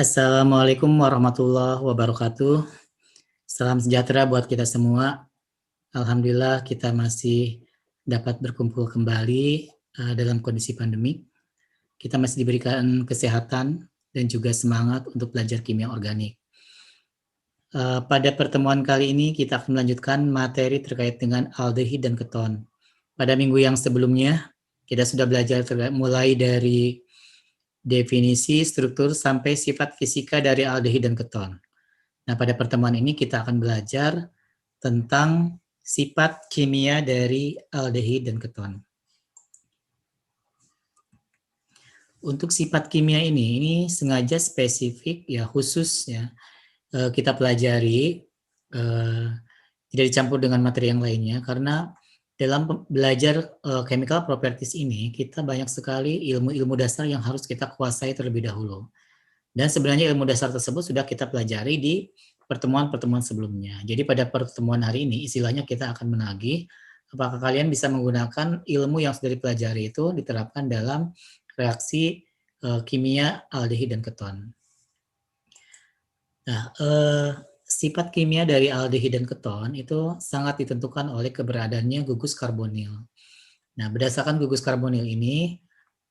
Assalamualaikum warahmatullahi wabarakatuh. Salam sejahtera buat kita semua. Alhamdulillah kita masih dapat berkumpul kembali dalam kondisi pandemi. Kita masih diberikan kesehatan dan juga semangat untuk belajar kimia organik. Pada pertemuan kali ini kita akan melanjutkan materi terkait dengan aldehid dan keton. Pada minggu yang sebelumnya kita sudah belajar mulai dari definisi, struktur, sampai sifat fisika dari aldehid dan keton. Nah, pada pertemuan ini kita akan belajar tentang sifat kimia dari aldehid dan keton. Untuk sifat kimia ini sengaja spesifik ya, khusus ya, kita pelajari, tidak dicampur dengan materi yang lainnya, karena dalam belajar chemical properties ini kita banyak sekali ilmu-ilmu dasar yang harus kita kuasai terlebih dahulu. Dan sebenarnya ilmu dasar tersebut sudah kita pelajari di pertemuan-pertemuan sebelumnya. Jadi pada pertemuan hari ini istilahnya kita akan menagih apakah kalian bisa menggunakan ilmu yang sudah dipelajari itu diterapkan dalam reaksi kimia aldehid dan keton. Nah, sifat kimia dari aldehid dan keton itu sangat ditentukan oleh keberadaannya gugus karbonil. Nah, berdasarkan gugus karbonil ini,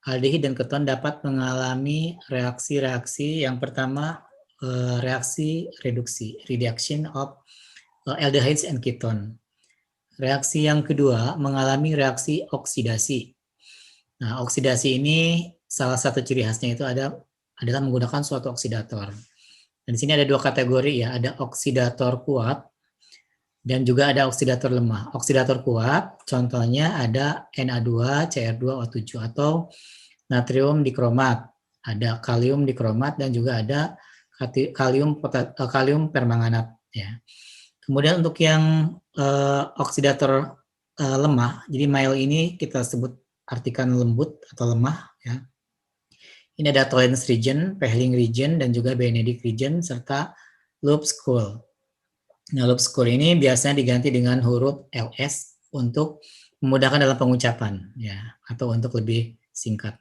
aldehid dan keton dapat mengalami reaksi-reaksi. Yang pertama, reaksi reduksi, reduction of aldehydes and ketone. Reaksi yang kedua mengalami reaksi oksidasi. Nah, oksidasi ini salah satu ciri khasnya itu adalah menggunakan suatu oksidator. Dan di sini ada dua kategori ya, ada oksidator kuat dan juga ada oksidator lemah. Oksidator kuat contohnya ada Na2, Cr2O7 atau natrium dikromat, ada kalium dikromat dan juga ada kalium permanganat ya. Kemudian untuk yang oksidator lemah, jadi mild ini kita sebut artikan lembut atau lemah ya. Ini ada Tollens region, Pehling region dan juga Benedict region serta Lobscool. Nah, Lobscool ini biasanya diganti dengan huruf LS untuk memudahkan dalam pengucapan ya, atau untuk lebih singkat.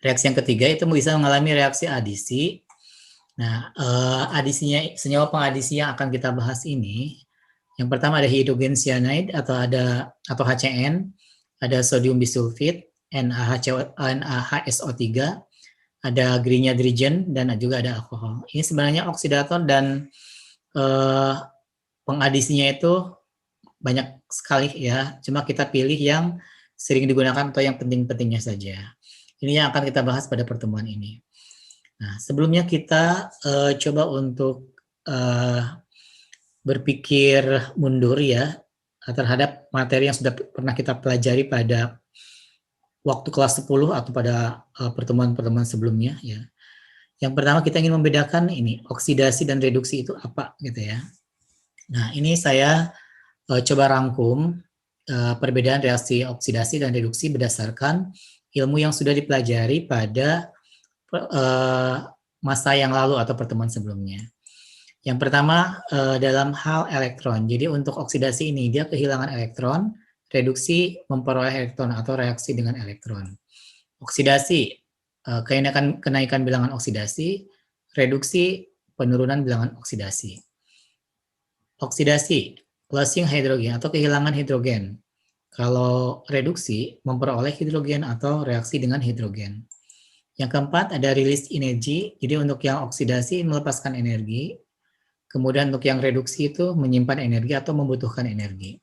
Reaksi yang ketiga itu bisa mengalami reaksi adisi. Nah, adisinya, senyawa pengadisi yang akan kita bahas ini, yang pertama ada hidrogen cyanide atau HCN, ada sodium bisulfit, NaHSO3, ada grignard region dan juga ada alkohol. Ini sebenarnya oksidator dan pengadisinya itu banyak sekali ya, cuma kita pilih yang sering digunakan atau yang penting-pentingnya saja. Ini yang akan kita bahas pada pertemuan ini. Nah, sebelumnya kita coba untuk berpikir mundur ya terhadap materi yang sudah pernah kita pelajari pada waktu kelas 10 atau pada pertemuan-pertemuan sebelumnya ya. Yang pertama kita ingin membedakan ini oksidasi dan reduksi itu apa gitu ya. Nah, ini saya coba rangkum perbedaan reaksi oksidasi dan reduksi berdasarkan ilmu yang sudah dipelajari pada masa yang lalu atau pertemuan sebelumnya. Yang pertama dalam hal elektron. Jadi untuk oksidasi ini dia kehilangan elektron, reduksi memperoleh elektron atau reaksi dengan elektron. Oksidasi kenaikan bilangan oksidasi, reduksi penurunan bilangan oksidasi. Oksidasi losing hidrogen atau kehilangan hidrogen. Kalau reduksi memperoleh hidrogen atau reaksi dengan hidrogen. Yang keempat ada release energy. Jadi untuk yang oksidasi melepaskan energi. Kemudian untuk yang reduksi itu menyimpan energi atau membutuhkan energi.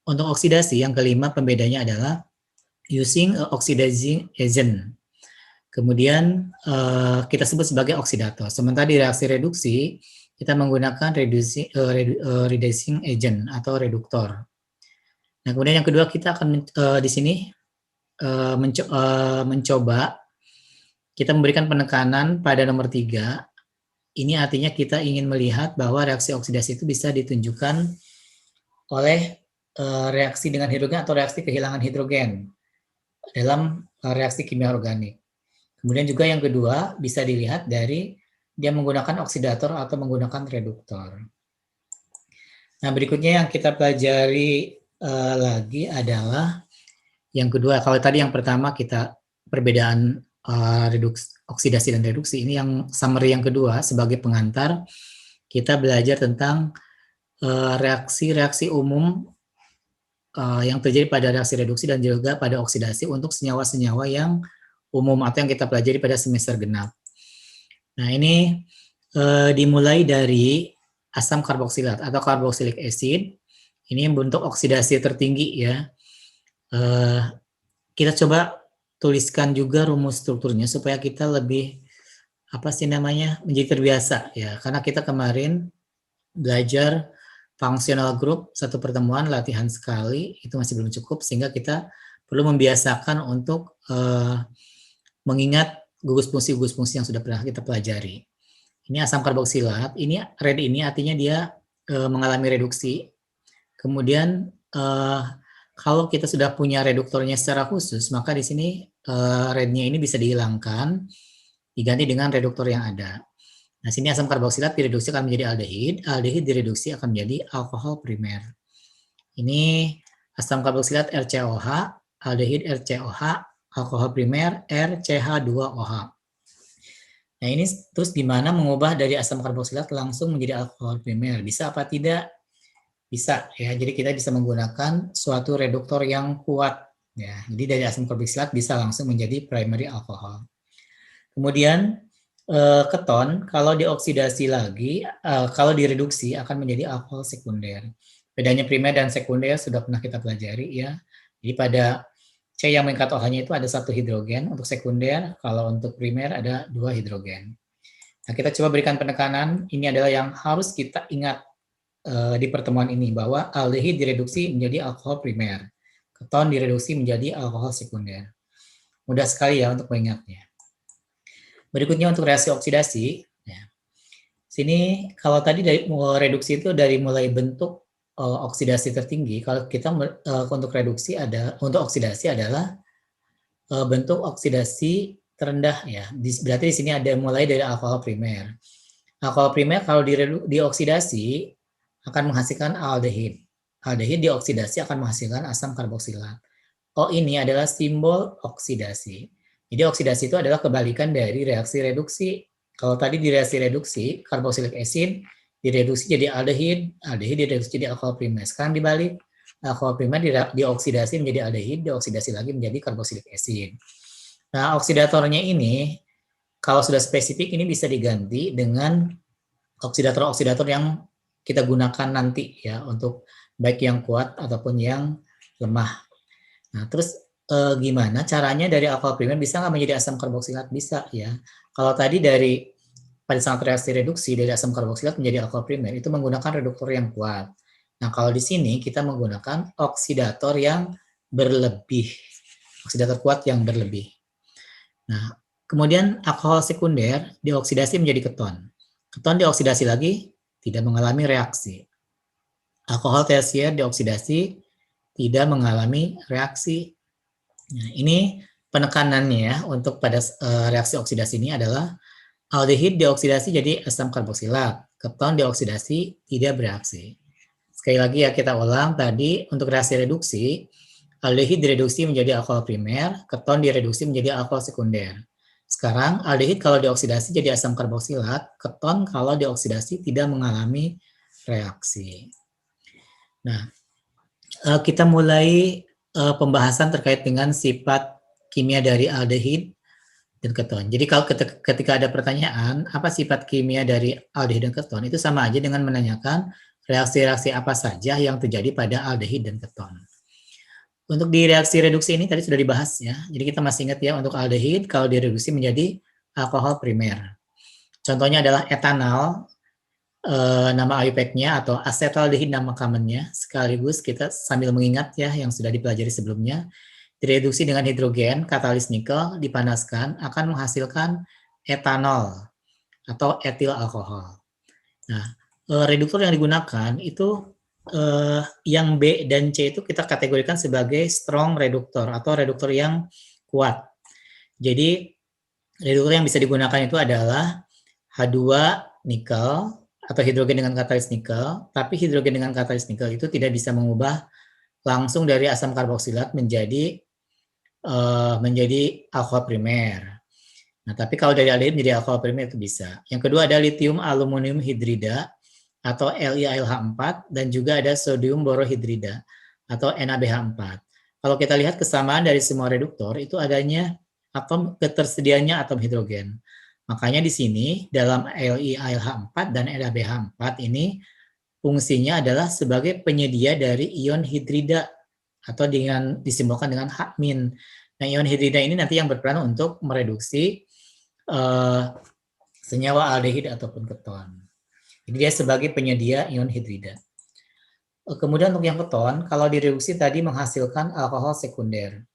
Untuk oksidasi yang kelima pembedanya adalah using oxidizing agent. Kemudian kita sebut sebagai oksidator. Sementara di reaksi reduksi kita menggunakan reducing agent atau reduktor. Nah, kemudian yang kedua kita akan di sini mencoba kita memberikan penekanan pada nomor 3. Ini artinya kita ingin melihat bahwa reaksi oksidasi itu bisa ditunjukkan oleh reaksi dengan hidrogen atau reaksi kehilangan hidrogen dalam reaksi kimia organik. Kemudian juga yang kedua bisa dilihat dari dia menggunakan oksidator atau menggunakan reduktor. Nah, berikutnya yang kita pelajari lagi adalah yang kedua. Kalau tadi yang pertama kita perbedaan oksidasi dan reduksi. Ini yang summary yang kedua sebagai pengantar. Kita belajar tentang reaksi-reaksi umum yang terjadi pada reaksi reduksi dan juga pada oksidasi untuk senyawa-senyawa yang umum atau yang kita pelajari pada semester genap. Nah, ini dimulai dari asam karboksilat atau carboxylic acid. Ini bentuk oksidasi tertinggi ya. Kita coba tuliskan juga rumus strukturnya supaya kita lebih menjadi terbiasa ya. Karena kita kemarin belajar functional group satu pertemuan latihan sekali itu masih belum cukup, sehingga kita perlu membiasakan untuk mengingat gugus fungsi yang sudah pernah kita pelajari. Ini asam karboksilat, ini red ini artinya dia mengalami reduksi. Kemudian kalau kita sudah punya reduktornya secara khusus, maka di sini rednya ini bisa dihilangkan, diganti dengan reduktor yang ada. Nah, sini asam karboksilat direduksi akan menjadi aldehid, aldehid direduksi akan menjadi alkohol primer. Ini asam karboksilat RCOH, aldehid RCOH, alkohol primer RCH2OH. Nah, ini terus gimana mengubah dari asam karboksilat langsung menjadi alkohol primer? Bisa apa tidak? Bisa ya. Jadi kita bisa menggunakan suatu reduktor yang kuat ya. Jadi dari asam karboksilat bisa langsung menjadi primary alkohol. Kemudian keton kalau dioksidasi lagi, kalau direduksi akan menjadi alkohol sekunder. Bedanya primer dan sekunder sudah pernah kita pelajari ya. Jadi pada C yang mengikat OH-nya itu ada 1 hidrogen untuk sekunder, kalau untuk primer ada 2 hidrogen. Nah, kita coba berikan penekanan, ini adalah yang harus kita ingat di pertemuan ini, bahwa aldehid direduksi menjadi alkohol primer, keton direduksi menjadi alkohol sekunder. Mudah sekali ya untuk mengingatnya. Berikutnya untuk reaksi oksidasi. Ya. Sini kalau tadi dari reduksi itu dari mulai bentuk oksidasi tertinggi. Kalau kita untuk reduksi untuk oksidasi adalah bentuk oksidasi terendah ya. Berarti di sini ada mulai dari alkohol primer. Alkohol primer kalau dioksidasi akan menghasilkan aldehid. Aldehid dioksidasi akan menghasilkan asam karboksilat. O ini adalah simbol oksidasi. Jadi oksidasi itu adalah kebalikan dari reaksi reduksi. Kalau tadi di reaksi reduksi, carboxylic acid direduksi jadi aldehid, aldehid direduksi jadi alkohol primer. Sekarang dibalik, alkohol primer dioksidasi menjadi aldehid, dioksidasi lagi menjadi carboxylic acid. Nah, oksidatornya ini, kalau sudah spesifik, ini bisa diganti dengan oksidator-oksidator yang kita gunakan nanti ya, untuk baik yang kuat ataupun yang lemah. Nah, terus gimana caranya dari alkohol primer bisa nggak menjadi asam karboksilat? Bisa ya. Kalau tadi pada saat reaksi reduksi dari asam karboksilat menjadi alkohol primer itu menggunakan reduktor yang kuat. Nah, kalau di sini kita menggunakan oksidator yang berlebih. Oksidator kuat yang berlebih. Nah, kemudian alkohol sekunder dioksidasi menjadi keton. Keton dioksidasi lagi tidak mengalami reaksi. Alkohol tersier dioksidasi tidak mengalami reaksi. Nah, ini penekanannya ya untuk pada reaksi oksidasi ini adalah aldehid dioksidasi jadi asam karboksilat, keton dioksidasi tidak bereaksi. Sekali lagi ya kita ulang tadi untuk reaksi reduksi, aldehid direduksi menjadi alkohol primer, keton direduksi menjadi alkohol sekunder. Sekarang aldehid kalau dioksidasi jadi asam karboksilat, keton kalau dioksidasi tidak mengalami reaksi. Nah, kita mulai pembahasan terkait dengan sifat kimia dari aldehid dan keton. Jadi kalau ketika ada pertanyaan, apa sifat kimia dari aldehid dan keton, itu sama aja dengan menanyakan reaksi-reaksi apa saja yang terjadi pada aldehid dan keton. Untuk di reaksi reduksi ini tadi sudah dibahas ya. Jadi kita masih ingat ya, untuk aldehid kalau direduksi menjadi alkohol primer. Contohnya adalah etanol, nama IUPAC-nya atau acetaldehid nama common-nya, sekaligus kita sambil mengingat ya yang sudah dipelajari sebelumnya, direduksi dengan hidrogen, katalis nikel, dipanaskan, akan menghasilkan etanol atau etil alkohol. Nah, reduktor yang digunakan itu yang B dan C itu kita kategorikan sebagai strong reduktor atau reduktor yang kuat. Jadi, reduktor yang bisa digunakan itu adalah H2 nikel, atau hidrogen dengan katalis nikel, tapi hidrogen dengan katalis nikel itu tidak bisa mengubah langsung dari asam karboksilat menjadi alkohol primer. Nah, tapi kalau dari aldehid menjadi alkohol primer itu bisa. Yang kedua ada lithium aluminium hidrida atau LiAlH4 dan juga ada sodium borohidrida atau NaBH4. Kalau kita lihat kesamaan dari semua reduktor itu adanya ketersediaannya atom hidrogen. Makanya di sini dalam LiAlH4 dan NaBH4 ini fungsinya adalah sebagai penyedia dari ion hidrida atau dengan disimbolkan dengan H-. Nah, ion hidrida ini nanti yang berperan untuk mereduksi senyawa aldehid ataupun keton. Jadi dia sebagai penyedia ion hidrida. Kemudian untuk yang keton, kalau direduksi tadi menghasilkan alkohol sekunder.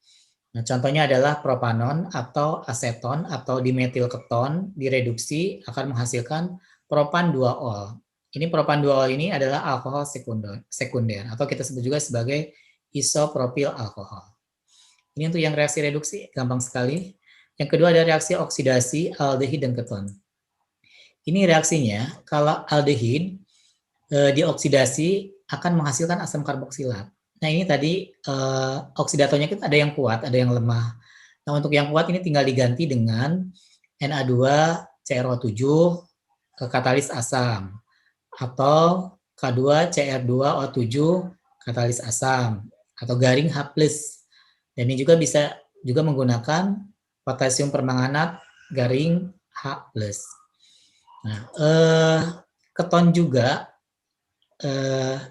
Nah, contohnya adalah propanon atau aseton atau dimetil keton direduksi akan menghasilkan propan 2-ol. Ini propan 2-ol ini adalah alkohol sekunder atau kita sebut juga sebagai isopropil alkohol. Ini untuk yang reaksi reduksi, gampang sekali. Yang kedua ada reaksi oksidasi aldehid dan keton. Ini reaksinya, kalau aldehid dioksidasi akan menghasilkan asam karboksilat. Nah ini tadi oksidatornya kan ada yang kuat, ada yang lemah. Nah untuk yang kuat ini tinggal diganti dengan Na2CrO7 katalis asam atau K2Cr2O7 katalis asam atau garing H+. Dan ini juga bisa juga menggunakan potasium permanganat garing H+. Nah, keton juga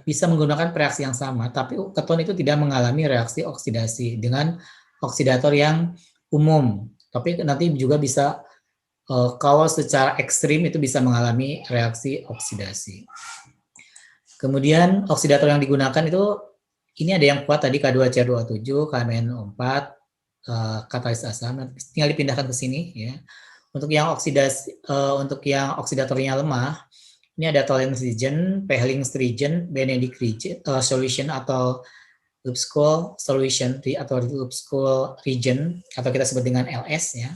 bisa menggunakan reaksi yang sama, tapi keton itu tidak mengalami reaksi oksidasi dengan oksidator yang umum. Tapi nanti juga bisa kalau secara ekstrim itu bisa mengalami reaksi oksidasi. Kemudian oksidator yang digunakan itu ini ada yang kuat tadi K2CR27, KMNO4, katalis asam, tinggal dipindahkan ke sini ya. Untuk yang oksidatornya lemah, ini ada Tollens region, Pehlings region, Benedict region, solution atau Lupskul solution atau Lupskul region atau kita sebut dengan LS ya.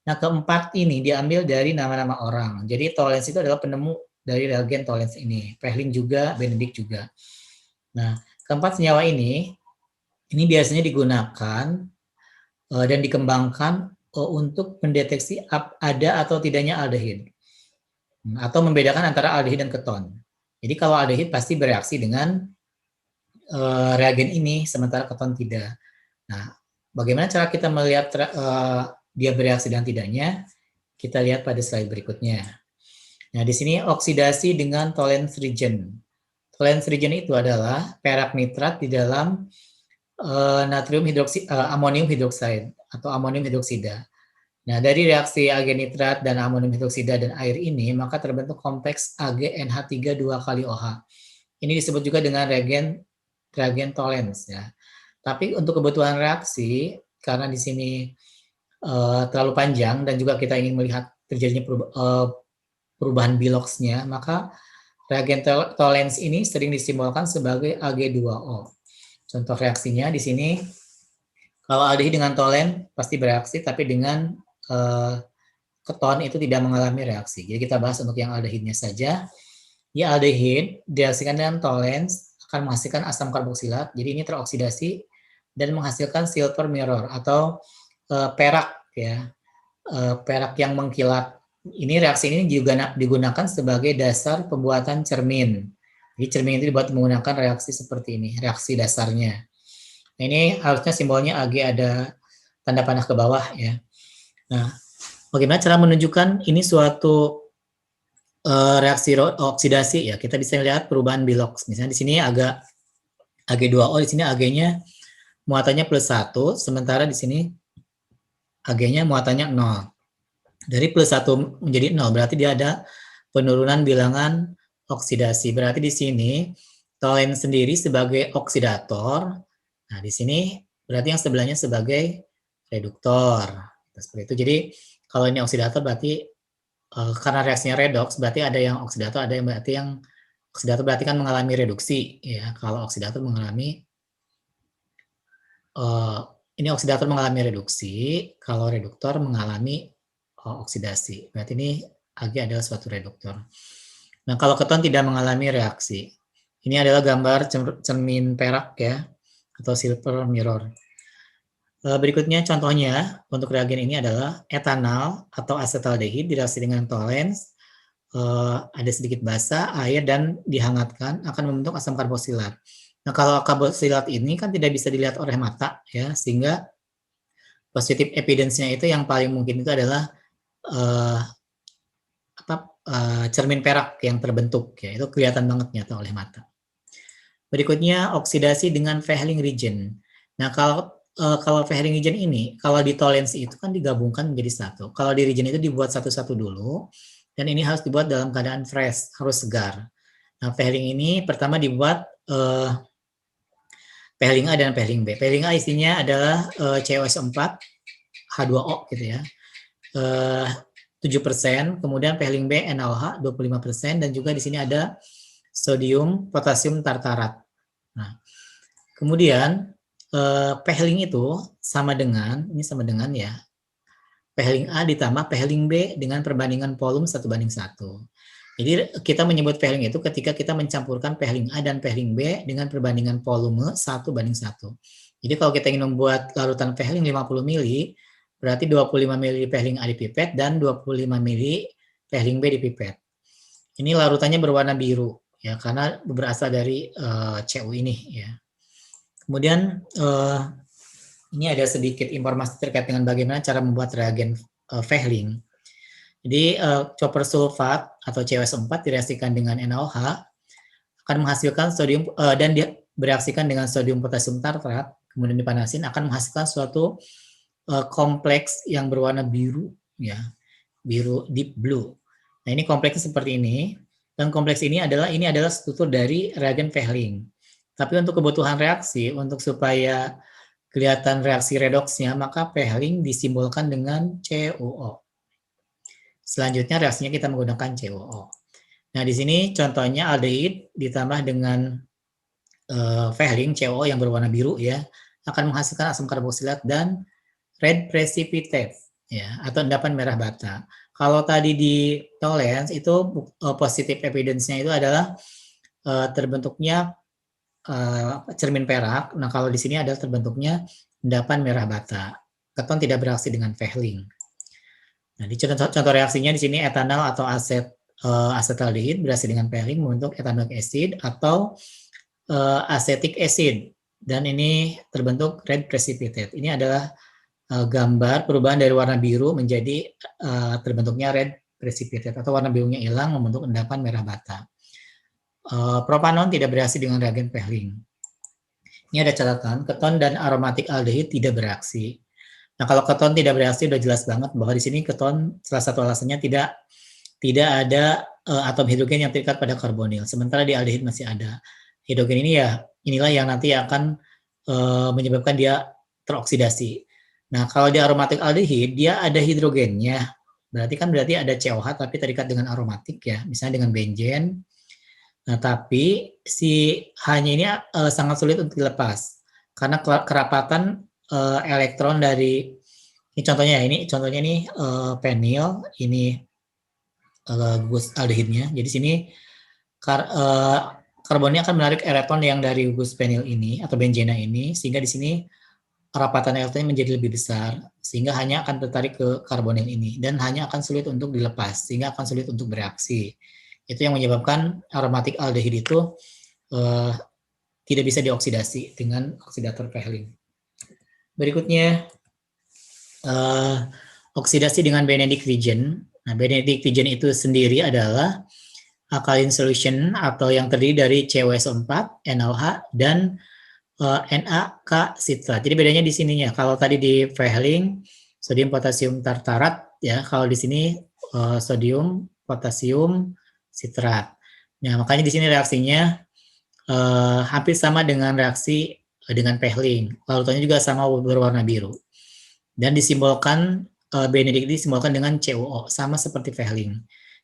Nah keempat ini diambil dari nama-nama orang. Jadi Tollens itu adalah penemu dari reagen Tollens ini. Pehling juga, Benedict juga. Nah keempat senyawa ini biasanya digunakan dan dikembangkan untuk mendeteksi ada atau tidaknya aldehid atau membedakan antara aldehid dan keton. Jadi kalau aldehid pasti bereaksi dengan reagen ini, sementara keton tidak. Nah, bagaimana cara kita melihat dia bereaksi dan tidaknya? Kita lihat pada slide berikutnya. Nah, di sini oksidasi dengan Tollens region. Tollens region itu adalah perak nitrat di dalam amonium hidroksida atau amonium hidroksida. Nah, dari reaksi Ag nitrat dan amonium hidroksida dan air ini, maka terbentuk kompleks AgNH3 2 kali OH. Ini disebut juga dengan reagen Tollens ya. Tapi untuk kebutuhan reaksi, karena di sini terlalu panjang dan juga kita ingin melihat terjadinya perubahan biloxnya, maka reagen Tollens ini sering disimbolkan sebagai Ag2O. Contoh reaksinya di sini, kalau aldehid dengan Tollens pasti bereaksi, tapi dengan keton itu tidak mengalami reaksi. Jadi kita bahas untuk yang aldehidnya saja. Ya aldehid direaksikan dengan Tollens akan menghasilkan asam karboksilat. Jadi ini teroksidasi dan menghasilkan silver mirror atau perak ya. Perak yang mengkilat. Ini reaksi ini juga digunakan sebagai dasar pembuatan cermin. Jadi cermin itu dibuat menggunakan reaksi seperti ini, reaksi dasarnya. Nah, ini harusnya simbolnya Ag ada tanda panah ke bawah ya. Nah, bagaimana cara menunjukkan ini suatu reaksi oksidasi ya? Kita bisa lihat perubahan bilox. Misalnya di sini agak Ag2O, di sini Ag-nya muatannya +1, sementara di sini Ag-nya muatannya 0. Dari +1 menjadi 0 berarti dia ada penurunan bilangan oksidasi. Berarti di sini Tollens sendiri sebagai oksidator. Nah, di sini berarti yang sebelahnya sebagai reduktor. Seperti itu. Jadi kalau ini oksidator berarti karena reaksinya redoks berarti ada yang oksidator, ada yang oksidator berarti kan mengalami reduksi ya. Kalau oksidator mengalami ini oksidator mengalami reduksi, kalau reduktor mengalami oksidasi. Berarti ini Ag adalah suatu reduktor. Nah, kalau keton tidak mengalami reaksi. Ini adalah gambar cermin perak ya atau silver mirror. Berikutnya contohnya untuk reagen ini adalah etanol atau asetaldehid direaksi dengan tolens, ada sedikit basa, air, dan dihangatkan akan membentuk asam karboksilat. Nah, kalau karboksilat ini kan tidak bisa dilihat oleh mata, ya, sehingga positif evidence-nya itu yang paling mungkin itu adalah cermin perak yang terbentuk, ya, itu kelihatan banget nyata oleh mata. Berikutnya oksidasi dengan Fehling reagent. Nah, kalau Fehling reagent ini, kalau di toleransi itu kan digabungkan menjadi satu. Kalau di reagent itu dibuat satu-satu dulu, dan ini harus dibuat dalam keadaan fresh, harus segar. Nah, Fehling ini pertama dibuat Fehling A dan Fehling B. Fehling A isinya adalah COS4, H2O gitu ya, 7%, kemudian Fehling B NaOH 25%, dan juga di sini ada sodium potasium tartarat. Nah, kemudian Fehling itu sama dengan ya, Fehling A ditambah Fehling B dengan perbandingan volume 1:1. Jadi kita menyebut Fehling itu ketika kita mencampurkan Fehling A dan Fehling B dengan perbandingan volume 1:1. Jadi kalau kita ingin membuat larutan Fehling 50 ml, berarti 25 ml Fehling A dipipet dan 25 ml Fehling B dipipet. Ini larutannya berwarna biru ya, karena berasal dari CU ini ya. Kemudian ini ada sedikit informasi terkait dengan bagaimana cara membuat reagen Fehling. Jadi copper sulfat atau COS4 direaksikan dengan NaOH akan menghasilkan sodium dan dia bereaksikan dengan sodium potasium tartrat, kemudian dipanasin akan menghasilkan suatu kompleks yang berwarna biru ya, biru deep blue. Nah, ini kompleksnya seperti ini, dan kompleks ini adalah struktur dari reagen Fehling. Tapi untuk kebutuhan reaksi, untuk supaya kelihatan reaksi redoksnya, maka Fehling disimbolkan dengan CuO. Selanjutnya reaksinya kita menggunakan CuO. Nah, di sini contohnya aldehid ditambah dengan Fehling CuO yang berwarna biru ya, akan menghasilkan asam karboksilat dan red precipitate ya, atau endapan merah bata. Kalau tadi di tolerance itu positive evidence-nya itu adalah terbentuknya cermin perak. Nah, kalau di sini adalah terbentuknya endapan merah bata. Keton tidak bereaksi dengan Fehling. Nah, di contoh reaksinya di sini etanol atau asetaldehid bereaksi dengan Fehling membentuk ethanoic acid atau acetic acid, dan ini terbentuk red precipitate. Ini adalah gambar perubahan dari warna biru menjadi terbentuknya red precipitate atau warna birunya hilang membentuk endapan merah bata. Propanon tidak bereaksi dengan reagen Fehling. Ini ada catatan, keton dan aromatik aldehid tidak bereaksi. Nah, kalau keton tidak bereaksi udah jelas banget bahwa di sini keton salah satu alasannya tidak ada atom hidrogen yang terikat pada karbonil. Sementara di aldehid masih ada. Hidrogen ini ya inilah yang nanti akan menyebabkan dia teroksidasi. Nah, kalau di aromatik aldehid dia ada hidrogennya. Berarti ada COH tapi terikat dengan aromatik ya, misalnya dengan benzen. Nah, tapi si H-nya ini sangat sulit untuk dilepas karena kerapatan elektron dari ini contohnya ini penil, ini gugus aldehidnya. Jadi sini karbonnya akan menarik elektron yang dari gugus penil ini atau benzena ini, sehingga di sini rapatan elektronnya menjadi lebih besar, sehingga hanya akan tertarik ke karbonil ini dan hanya akan sulit untuk dilepas, sehingga akan sulit untuk bereaksi. Itu yang menyebabkan aromatik aldehid itu tidak bisa dioksidasi dengan oksidator Fehling. Berikutnya oksidasi dengan Benedict reagent. Nah, Benedict reagent itu sendiri adalah alkaline solution atau yang terdiri dari COS4, NaOH, dan NaK citrat. Jadi bedanya di sininya. Kalau tadi di Fehling sodium potasium tartarat ya, kalau di sini sodium potasium citrat. Nah, makanya di sini reaksinya hampir sama dengan reaksi dengan Fehling. Larutannya juga sama berwarna biru. Dan disimbolkan Benedict disimbolkan dengan CuO, sama seperti Fehling.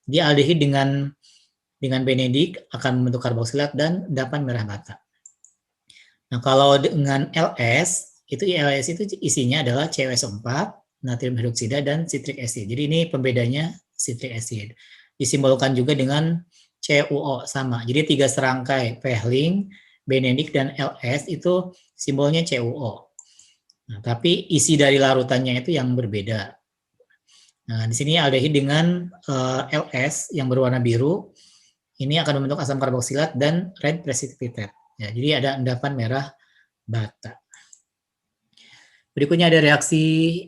Jadi aldehid dengan Benedict akan membentuk karboksilat dan endapan merah bata. Nah, kalau dengan LS itu isinya adalah COS4, natrium hidroksida, dan citric acid. Jadi ini pembedanya citric acid. Disimbolkan juga dengan CuO sama. Jadi 3 serangkai Fehling, Benedict, dan LS itu simbolnya CuO. Nah, tapi isi dari larutannya itu yang berbeda. Nah, di sini aldehid dengan LS yang berwarna biru, ini akan membentuk asam karboksilat dan red precipitate. Ya, jadi ada endapan merah bata. Berikutnya ada reaksi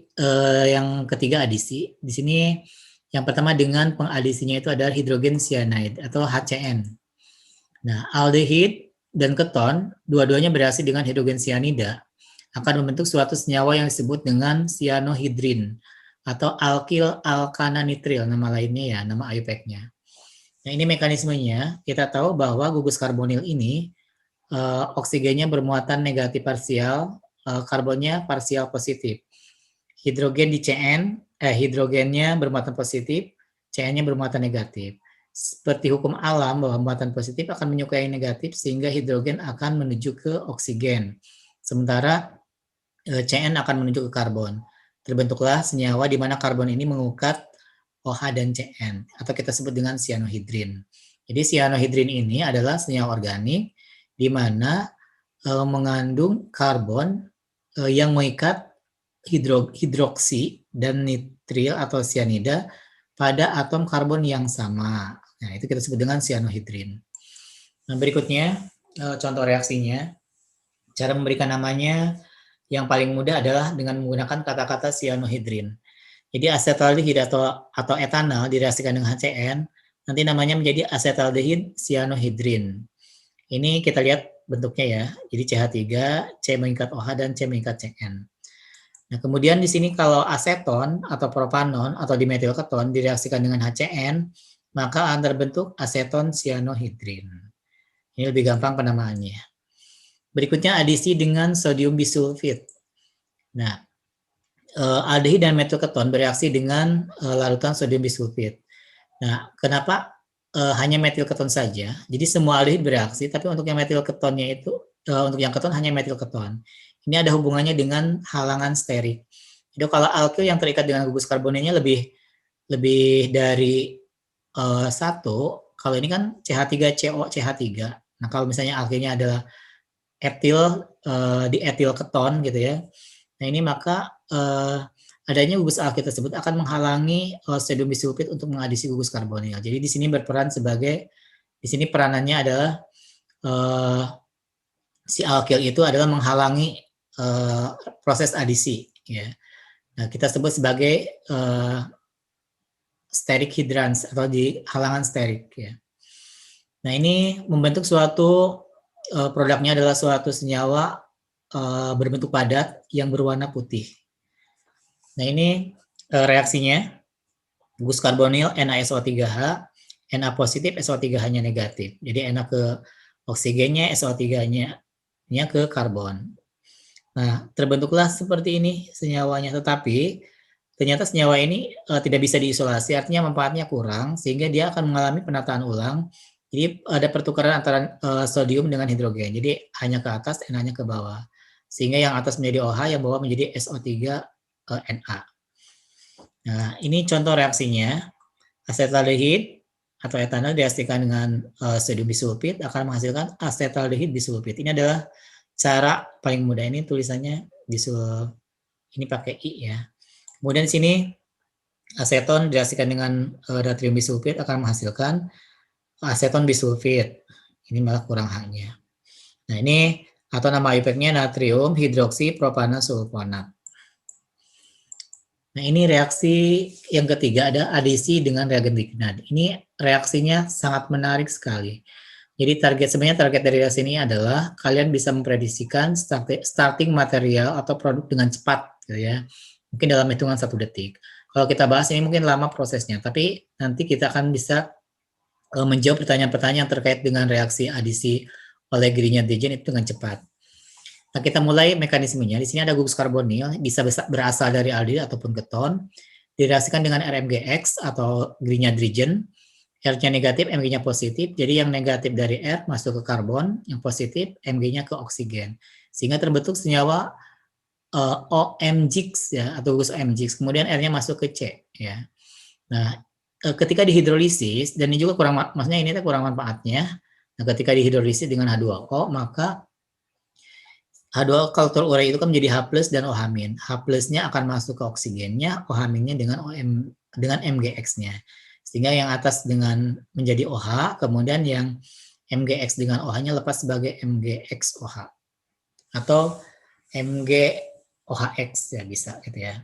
yang ketiga adisi. Di sini yang pertama dengan pengadisinya itu adalah hidrogen cyanide atau HCN. Nah, aldehid dan keton dua-duanya bereaksi dengan hidrogen cyanida akan membentuk suatu senyawa yang disebut dengan cyanohidrin atau alkil alkana nitril, nama lainnya ya, nama IUPAC-nya. Nah, ini mekanismenya. Kita tahu bahwa gugus karbonil ini oksigennya bermuatan negatif parsial, karbonnya parsial positif. Hidrogen di CN, hidrogennya bermuatan positif, CN-nya bermuatan negatif. Seperti hukum alam bahwa muatan positif akan menyukai negatif sehingga hidrogen akan menuju ke oksigen. Sementara CN akan menuju ke karbon. Terbentuklah senyawa di mana karbon ini mengukat OH dan CN atau kita sebut dengan cyanohidrin. Jadi cyanohidrin ini adalah senyawa organik di mana mengandung karbon yang mengikat hidroksi dan nitril atau cyanida pada atom karbon yang sama. Nah, itu kita sebut dengan cyanohidrin. Nah, berikutnya contoh reaksinya. Cara memberikan namanya yang paling mudah adalah dengan menggunakan kata-kata cyanohidrin. Jadi asetaldehid atau etanol direaksikan dengan HCN, nanti namanya menjadi asetaldehid cyanohidrin. Ini kita lihat bentuknya ya. Jadi CH3, C mengikat OH dan C mengikat CN. Nah, kemudian di sini kalau aseton atau propanon atau dimetilketon direaksikan dengan HCN, maka akan terbentuk aseton cyanohidrin. Ini lebih gampang penamaannya. Berikutnya adisi dengan sodium bisulfit. Nah, aldehid dan metilketon bereaksi dengan larutan sodium bisulfit. Nah, kenapa hanya metilketon saja? Jadi semua aldehid bereaksi, tapi untuk yang metilketonnya itu, untuk yang keton hanya metilketon. Ini ada hubungannya dengan halangan sterik. Jadi kalau alkil yang terikat dengan gugus karbonilnya lebih dari satu, kalau ini kan CH3CO CH3. Nah, kalau misalnya alkilnya adalah etil di etil keton gitu ya. Nah, ini maka adanya gugus alkil tersebut akan menghalangi sodium bisulfit untuk mengadisi gugus karbonil. Jadi di sini berperan sebagai, di sini peranannya adalah si alkil itu adalah menghalangi proses adisi ya. Nah, kita sebut sebagai steric hydrans atau di halangan sterik ya. Nah, ini membentuk suatu produknya adalah suatu senyawa berbentuk padat yang berwarna putih. Nah, ini reaksinya gugus karbonil NaSO3H, Na positif, SO3H-nya negatif. Jadi Na ke oksigennya, SO3-nya ke karbon. Nah, terbentuklah seperti ini senyawanya, tetapi ternyata senyawa ini tidak bisa diisolasi, artinya manfaatnya kurang, sehingga dia akan mengalami penataan ulang. Jadi ada pertukaran antara sodium dengan hidrogen, jadi hanya ke atas, Na-nya ke bawah. Sehingga yang atas menjadi OH, yang bawah menjadi SO3 Na. Nah, ini contoh reaksinya. Asetaldehid atau etanol direaksikan dengan sodium bisulfit akan menghasilkan asetaldehid bisulfit. Ini adalah cara paling mudah. Ini tulisannya ini pakai I ya. Kemudian di sini aseton direaksikan dengan natrium bisulfit akan menghasilkan aseton bisulfit. Ini malah kurang H-nya. Nah, ini atau nama IUPAC-nya natrium hidroksi propana sulfonat. Nah, ini reaksi yang ketiga, ada adisi dengan reagen lignat. Ini reaksinya sangat menarik sekali. Jadi sebenarnya target dari reaksi ini adalah kalian bisa memprediksikan starting material atau produk dengan cepat, gitu ya. Mungkin dalam hitungan 1 detik. Kalau kita bahas ini mungkin lama prosesnya, tapi nanti kita akan bisa menjawab pertanyaan-pertanyaan terkait dengan reaksi adisi oleh Grignard Dijen itu dengan cepat. Nah, kita mulai mekanismenya. Di sini ada gugus karbonil, bisa berasal dari aldehid ataupun keton, direaksikan dengan RMGX atau Grignard Dijen. R-nya negatif, Mg-nya positif. Jadi yang negatif dari R masuk ke karbon, yang positif Mg-nya ke oksigen. Sehingga terbentuk senyawa OMGX ya, atau gugus OMGX. Kemudian R-nya masuk ke C ya. Nah, ketika dihidrolisis, dan ini juga maksudnya ini kurang manfaatnya. Nah, ketika dihidrolisis dengan H2O, maka H2 itu kan menjadi H plus dan OH min. H plusnya akan masuk ke oksigennya, OH minnya dengan MgX-nya. Sehingga yang atas dengan menjadi OH, kemudian yang MgX dengan OH-nya lepas sebagai MgXOH atau MgOHX ya bisa gitu ya.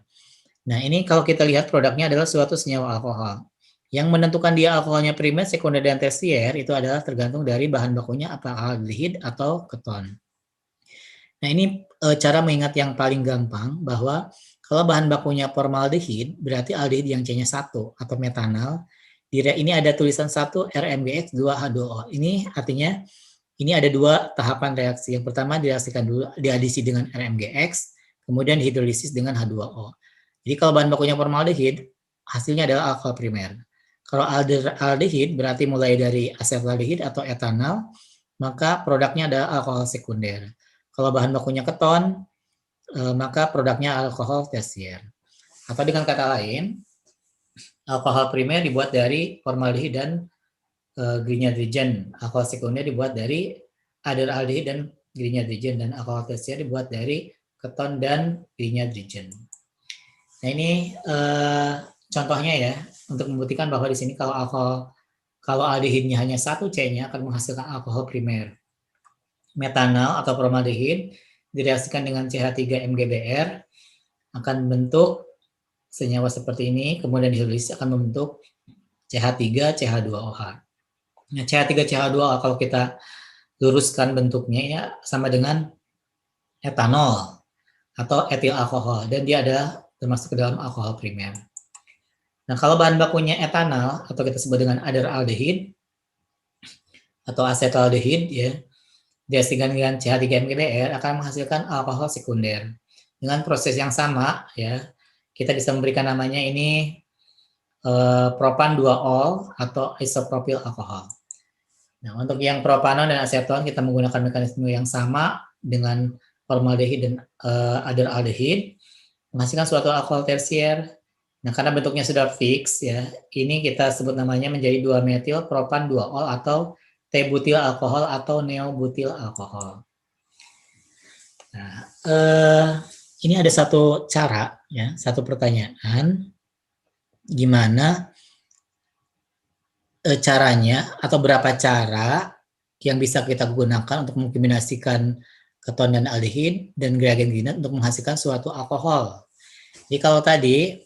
Nah, ini kalau kita lihat produknya adalah suatu senyawa alkohol. Yang menentukan dia alkoholnya primer, sekunder, dan tersier itu adalah tergantung dari bahan bakunya apakah aldehid atau keton. Nah, ini cara mengingat yang paling gampang bahwa kalau bahan bakunya formaldehid, berarti aldehid yang C-nya 1 atau metanal. Ini ada tulisan 1 RMGX 2 H2O. Ini artinya ini ada dua tahapan reaksi. Yang pertama direaksikan dulu diadisi dengan RMGX, kemudian hidrolisis dengan H2O. Jadi kalau bahan bakunya formaldehid, hasilnya adalah alkohol primer. Kalau aldehid berarti mulai dari asetaldehid atau etanal, maka produknya adalah alkohol sekunder. Kalau bahan bakunya keton, maka produknya alkohol tersier. Atau dengan kata lain, alkohol primer dibuat dari formaldehid dan grignardisen. Alkohol sekunder dibuat dari aldehid dan grignardisen, dan alkohol tersier dibuat dari keton dan grignardisen. Nah, ini contohnya ya untuk membuktikan bahwa di sini kalau aldehidnya hanya 1 C-nya akan menghasilkan alkohol primer. Metanal atau formaldehid direaksikan dengan CH3MgBr akan membentuk senyawa seperti ini, kemudian dihidrolisis akan membentuk CH3CH2OH. Nah, CH3CH2OH kalau kita luruskan bentuknya ya sama dengan etanol atau etil alkohol, dan dia adalah termasuk ke dalam alkohol primer. Nah, kalau bahan bakunya etanal atau kita sebut dengan aldehid atau asetaldehid ya, direaksikan dengan CH3MgBr akan menghasilkan alkohol sekunder. Dengan proses yang sama ya, kita bisa memberikan namanya ini propan 2-ol atau isopropil alkohol. Nah, untuk yang propanon dan aseton kita menggunakan mekanisme yang sama dengan formaldehid dan aldehid menghasilkan suatu alkohol tersier. Nah, karena bentuknya sudah fix ya, ini kita sebut namanya menjadi 2-metil propan 2-ol atau T-butil alkohol atau neobutil alkohol. Nah, ini ada satu cara ya, satu pertanyaan gimana caranya atau berapa cara yang bisa kita gunakan untuk mengkombinasikan keton dan aldehid dan reagen untuk menghasilkan suatu alkohol. Jadi kalau tadi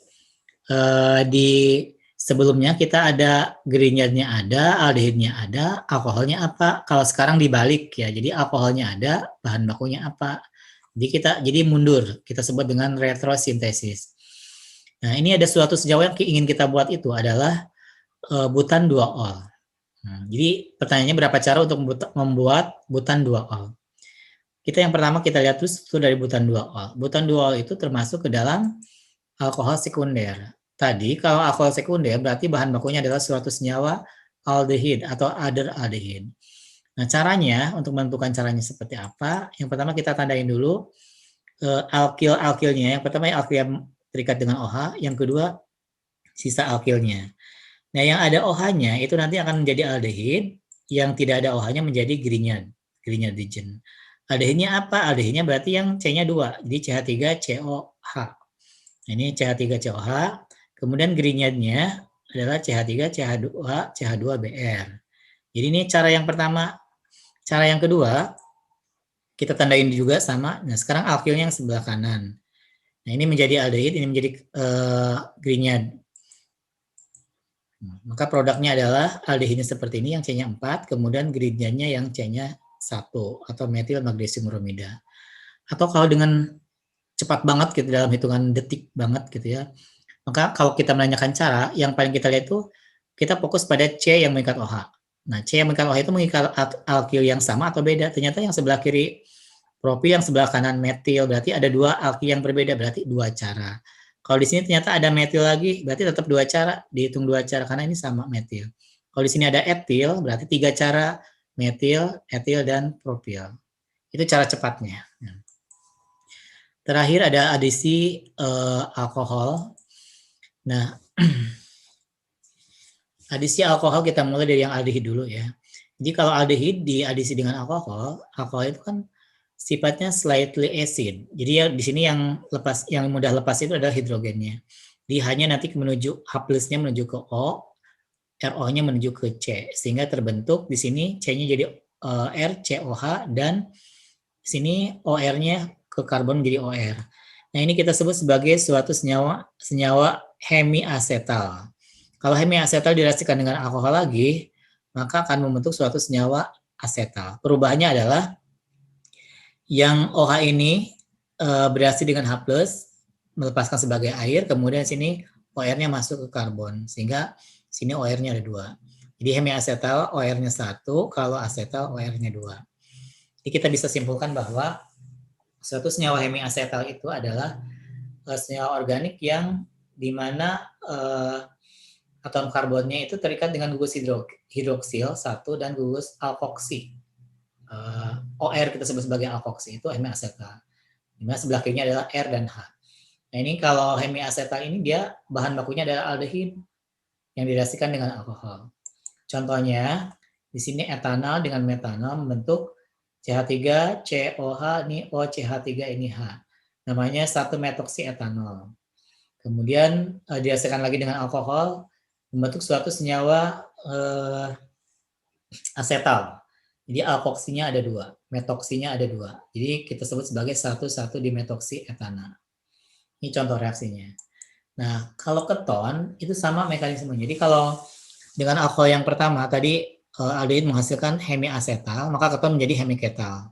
di sebelumnya kita ada grignardnya ada, aldehidnya ada, alkoholnya apa? Kalau sekarang dibalik ya, jadi alkoholnya ada, bahan bakunya apa? Jadi mundur, kita sebut dengan retrosintesis. Nah, ini ada suatu senyawa yang ingin kita buat itu adalah butan 2-ol. Nah, jadi pertanyaannya berapa cara untuk membuat butan 2-ol? Kita yang pertama kita lihat itu dari butan 2-ol. Butan 2-ol itu termasuk ke dalam alkohol sekunder. Tadi kalau alkohol sekunder berarti bahan bakunya adalah suatu senyawa aldehid atau other aldehid. Nah, caranya untuk menentukan caranya seperti apa? Yang pertama kita tandain dulu alkilnya. Yang pertama alkil yang terikat dengan OH, yang kedua sisa alkilnya. Nah, yang ada OH-nya itu nanti akan menjadi aldehid, yang tidak ada OH-nya menjadi grignardisen. Aldehidnya apa? Aldehidnya berarti yang C-nya 2, jadi CH3COH. Nah, ini CH3COH, kemudian grignardnya adalah CH3CH2CH2Br. Jadi ini cara yang pertama. Cara yang kedua, kita tandain juga sama. Nah, sekarang alkilnya yang sebelah kanan. Nah, ini menjadi aldehid, ini menjadi grignard. Maka produknya adalah aldehidnya seperti ini yang C-nya 4, kemudian grignardnya yang C-nya 1 atau metil magnesium bromida. Atau kalau dengan cepat banget gitu dalam hitungan detik banget gitu ya. Maka kalau kita menanyakan cara, yang paling kita lihat itu kita fokus pada C yang mengikat OH. Nah, C yang mengikat OH itu mengikat alkil yang sama atau beda? Ternyata yang sebelah kiri propil, yang sebelah kanan metil, berarti ada 2 alkil yang berbeda, berarti 2 cara. Kalau di sini ternyata ada metil lagi, berarti tetap 2 cara, dihitung 2 cara karena ini sama metil. Kalau di sini ada etil, berarti 3 cara, metil, etil, dan propil. Itu cara cepatnya. Terakhir ada adisi alkohol. Nah, adisi alkohol kita mulai dari yang aldehid dulu ya. Jadi kalau aldehid diadisi dengan alkohol itu kan sifatnya slightly acid. Jadi ya di sini yang mudah lepas itu adalah hidrogennya. Jadi hanya nanti menuju H+-nya menuju ke O, RO-nya menuju ke C, sehingga terbentuk di sini C-nya jadi R, COH, dan di sini OR-nya ke karbon menjadi OR. Nah, ini kita sebut sebagai suatu senyawa hemiasetal. Kalau hemiasetal direaksikan dengan alkohol lagi, maka akan membentuk suatu senyawa asetal. Perubahannya adalah yang OH ini bereaksi dengan H+, melepaskan sebagai air, kemudian sini OR-nya masuk ke karbon, sehingga sini OR-nya ada 2. Jadi hemiasetal OR-nya 1, kalau asetal OR-nya 2. Jadi kita bisa simpulkan bahwa suatu senyawa hemiasetal itu adalah senyawa organik yang dimana atom karbonnya itu terikat dengan gugus hidroksil 1 dan gugus alkoksi. OR kita sebut sebagai alkoksi, itu hemiasetal. Dimana sebelah kirinya adalah R dan H. Nah, ini kalau hemiasetal ini dia bahan bakunya adalah aldehid yang direaksikan dengan alkohol. Contohnya di sini etanol dengan metanol membentuk CH3 COH, ini OCH3 ini H. Namanya 1-metoksietanol. Kemudian direaksikan lagi dengan alkohol membentuk suatu senyawa asetal. Jadi alkoksinya ada 2, metoksinya ada 2. Jadi kita sebut sebagai 1,1-dimetoksietanol. Ini contoh reaksinya. Nah, kalau keton itu sama mekanismenya. Jadi kalau dengan alkohol yang pertama tadi aldehid menghasilkan hemiasetal, maka keton menjadi hemiketal.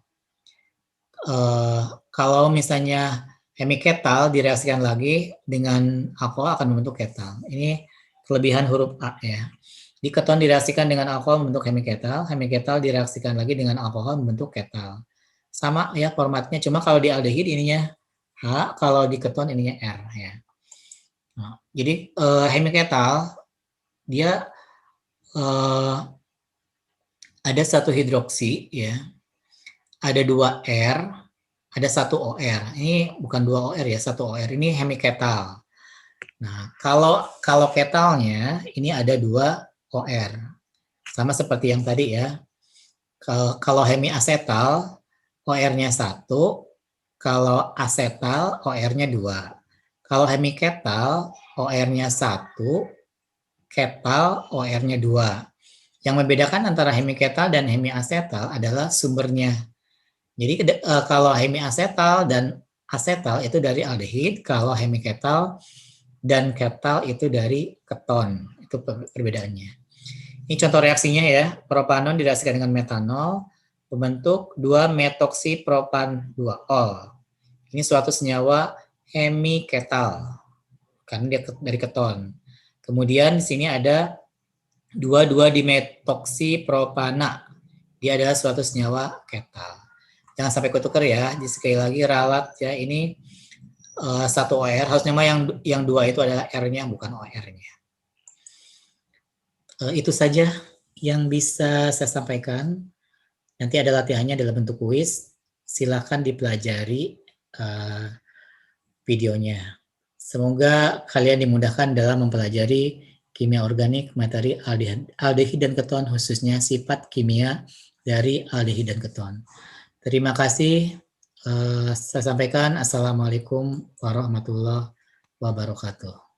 Kalau misalnya hemiketal direaksikan lagi dengan alkohol akan membentuk ketal. Ini kelebihan huruf A ya. Di keton direaksikan dengan alkohol membentuk hemiketal, hemiketal direaksikan lagi dengan alkohol membentuk ketal. Sama ya formatnya, cuma kalau di aldehid ininya H, kalau di keton ininya R ya. Nah, jadi hemiketal dia ada 1 hidroksi ya, ada 2 R, ada 1 OR. Ini bukan 2 OR ya, 1 OR. Ini hemiketal. Nah, kalau ketalnya ini ada 2 OR. Sama seperti yang tadi ya. Kalau hemiasetal OR-nya 1, kalau asetal OR-nya 2. Kalau hemiketal OR-nya 1, ketal OR-nya 2. Yang membedakan antara hemiketal dan hemiasetal adalah sumbernya. Jadi kalau hemiasetal dan asetal itu dari aldehid, kalau hemiketal dan ketal itu dari keton. Itu perbedaannya. Ini contoh reaksinya ya. Propanon direaksikan dengan metanol membentuk 2-metoksipropan-2-ol. Ini suatu senyawa hemiketal karena dia dari keton. Kemudian di sini ada 2,2-dimetoksipropana. Dia adalah suatu senyawa ketal. Jangan sampai ketukar ya. Jadi sekali lagi ralat ya, ini 1 OR, harusnya mah yang 2 itu adalah R-nya bukan OR-nya. Itu saja yang bisa saya sampaikan. Nanti ada latihannya dalam bentuk kuis. Silakan dipelajari videonya. Semoga kalian dimudahkan dalam mempelajari kimia organik, materi aldehid dan keton, khususnya sifat kimia dari aldehid dan keton. Terima kasih. Saya sampaikan Assalamualaikum warahmatullahi wabarakatuh.